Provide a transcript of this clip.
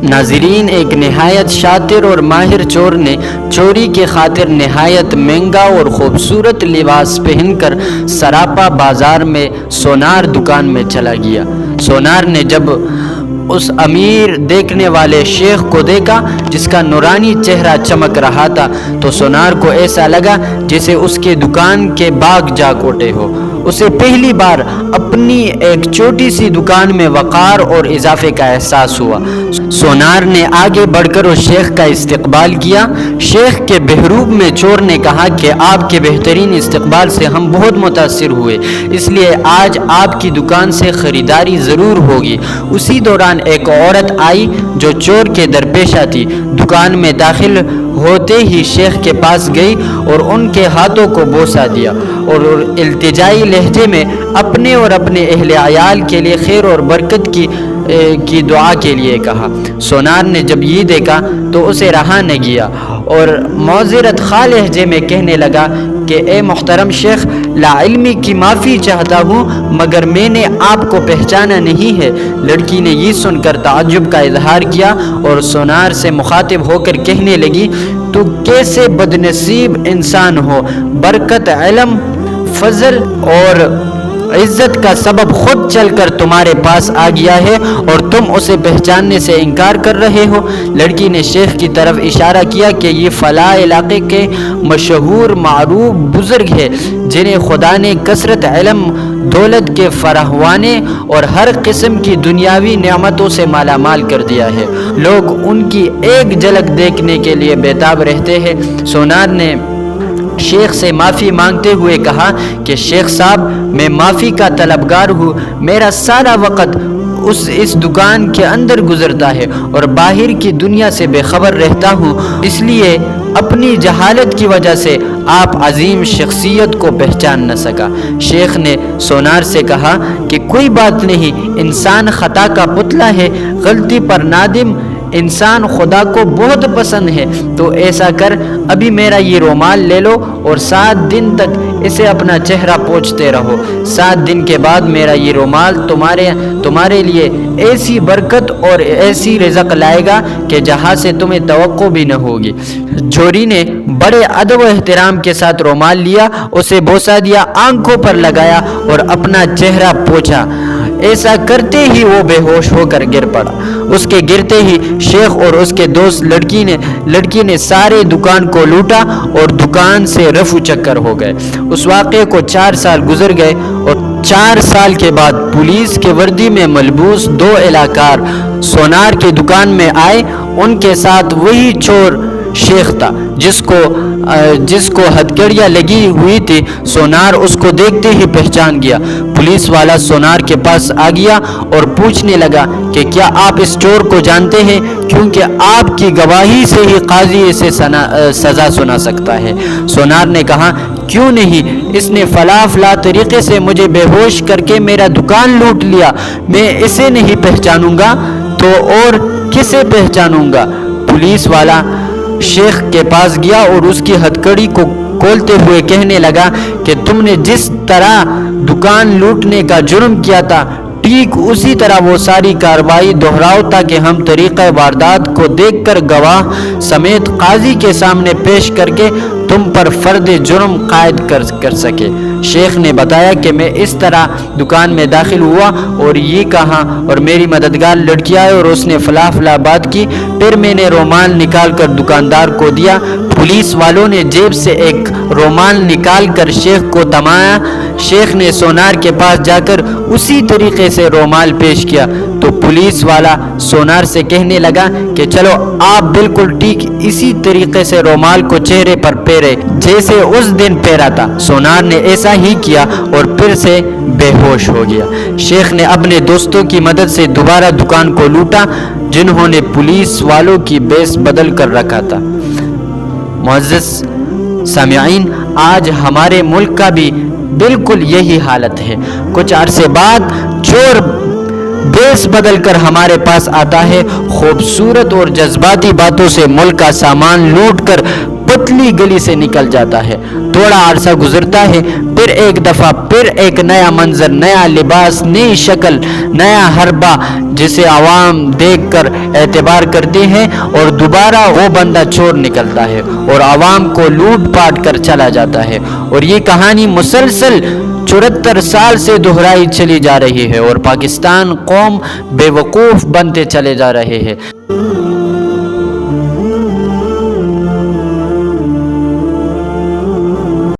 ناظرین، ایک نہایت شاطر اور ماہر چور نے چوری کی خاطر نہایت مہنگا اور خوبصورت لباس پہن کر سراپا بازار میں سونار دکان میں چلا گیا۔ سونار نے جب اس امیر دیکھنے والے شیخ کو دیکھا جس کا نورانی چہرہ چمک رہا تھا تو سونار کو ایسا لگا جیسے اس کے دکان کے باغ جاگ اٹھے ہو۔ اسے پہلی بار اپنی ایک چھوٹی سی دکان میں وقار اور اضافے کا احساس ہوا۔ سونار نے آگے بڑھ کر اس شیخ کا استقبال کیا۔ شیخ کے بحروب میں چور نے کہا کہ آپ کے بہترین استقبال سے ہم بہت متاثر ہوئے، اس لیے آج آپ کی دکان سے خریداری ضرور ہوگی۔ اسی دوران ایک عورت آئی جو چور کے درپیشہ تھی۔ دکان میں داخل ہوتے ہی شیخ کے پاس گئی اور ان کے ہاتھوں کو بوسہ دیا اور التجائی لہجے میں اپنے اور اپنے اہل عیال کے لیے خیر اور برکت کی دعا کے لیے کہا۔ سونار نے جب یہ دیکھا تو اسے رہا نہ گیا اور معذرت خواہ لہجے میں کہنے لگا کہ اے محترم شیخ، لا علمی کی معافی چاہتا ہوں مگر میں نے آپ کو پہچانا نہیں ہے۔ لڑکی نے یہ سن کر تعجب کا اظہار کیا اور سونار سے مخاطب ہو کر کہنے لگی، تو کیسے بدنصیب انسان ہو، برکت، علم، فضل اور عزت کا سبب خود چل کر تمہارے پاس آ گیا ہے اور تم اسے پہچاننے سے انکار کر رہے ہو۔ لڑکی نے شیخ کی طرف اشارہ کیا کہ یہ فلاں علاقے کے مشہور معروف بزرگ ہے جنہیں خدا نے کثرت علم، دولت کے فراوانے اور ہر قسم کی دنیاوی نعمتوں سے مالا مال کر دیا ہے۔ لوگ ان کی ایک جھلک دیکھنے کے لیے بےتاب رہتے ہیں۔ سونار نے شیخ سے معافی مانگتے ہوئے کہا کہ شیخ صاحب، میں معافی کا طلبگار ہوں۔ میرا سارا وقت اس دکان کے اندر گزرتا ہے اور باہر کی دنیا سے بے خبر رہتا ہوں، اس لیے اپنی جہالت کی وجہ سے آپ عظیم شخصیت کو پہچان نہ سکا۔ شیخ نے سونار سے کہا کہ کوئی بات نہیں، انسان خطا کا پتلا ہے، غلطی پر نادم انسان خدا کو بہت پسند ہے۔ تو ایسا کر، ابھی میرا یہ رومال لے لو اور 7 دن تک اسے اپنا چہرہ پوچھتے رہو۔ 7 دن کے بعد میرا یہ رومال تمہارے لیے ایسی برکت اور ایسی رزق لائے گا کہ جہاں سے تمہیں توقع بھی نہ ہوگی۔ چوری نے بڑے ادب و احترام کے ساتھ رومال لیا، اسے بوسہ دیا، آنکھوں پر لگایا اور اپنا چہرہ پوچھا۔ ایسا کرتے ہی وہ بے ہوش ہو کر گر پڑا۔ اس کے گرتے ہی شیخ اور اس کے دوست لڑکی نے سارے دکان کو لوٹا اور دکان سے رفو چکر ہو گئے۔ اس واقعے کو 4 سال گزر گئے اور 4 سال کے بعد پولیس کے وردی میں ملبوس 2 اہلکار سونار کی دکان میں آئے۔ ان کے ساتھ وہی چور شیخ تھا جس کو ہتھکڑیاں لگی ہوئی تھی۔ سونار اس کو دیکھتے ہی پہچان گیا۔ پولیس والا سونار کے پاس آ گیا اور پوچھنے لگا کہ کیا آپ اس چور کو جانتے ہیں، کیونکہ آپ کی گواہی سے ہی قاضی اسے سزا سنا سکتا ہے۔ سونار نے کہا، کیوں نہیں، اس نے فلاں طریقے سے مجھے بے ہوش کر کے میرا دکان لوٹ لیا۔ میں اسے نہیں پہچانوں گا تو اور کسے پہچانوں گا؟ پولیس والا شیخ کے پاس گیا اور اس کی ہتھکڑی کو کھولتے ہوئے کہنے لگا کہ تم نے جس طرح دکان لوٹنے کا جرم کیا تھا، ٹھیک اسی طرح وہ ساری کارروائی دہراؤ تاکہ ہم طریقہ واردات کو دیکھ کر گواہ سمیت قاضی کے سامنے پیش کر کے تم پر فرد جرم قائد کر سکے۔ شیخ نے بتایا کہ میں اس طرح دکان میں داخل ہوا اور یہ کہا اور میری مددگار لڑکی آئی اور اس نے فلاں بات کی، پھر میں نے رومال نکال کر دکاندار کو دیا۔ پولیس والوں نے جیب سے ایک رومال نکال کر شیخ کو تھمایا۔ شیخ نے سونار کے پاس جا کر اسی طریقے سے رومال پیش کیا تو پولیس والا سونار سے کہنے لگا کہ چلو آپ بالکل ٹھیک اسی طریقے سے رومال کو چہرے پر پھیرے جیسے اس دن پھیرا تھا۔ سونار نے ایسا ہی کیا اور پھر سے بے ہوش ہو گیا۔ شیخ نے اپنے دوستوں کی مدد سے دوبارہ دکان کو لوٹا جنہوں نے پولیس والوں کی بیس بدل کر رکھا تھا۔ معزز سامعین، آج ہمارے ملک کا بھی بالکل یہی حالت ہے۔ کچھ عرصے بعد چور بیس بدل کر ہمارے پاس آتا ہے، خوبصورت اور جذباتی باتوں سے ملک کا سامان لوٹ کر کوتلی گلی سے نکل جاتا ہے۔ تھوڑا عرصہ گزرتا ہے، پھر ایک دفعہ پھر ایک نیا منظر، نیا لباس، نئی شکل، نیا حربہ جسے عوام دیکھ کر اعتبار کرتے ہیں، اور دوبارہ وہ بندہ چور نکلتا ہے اور عوام کو لوٹ پاٹ کر چلا جاتا ہے۔ اور یہ کہانی مسلسل 74 سال سے دہرائی چلی جا رہی ہے، اور پاکستان قوم بے وقوف بنتے چلے جا رہے ہیں۔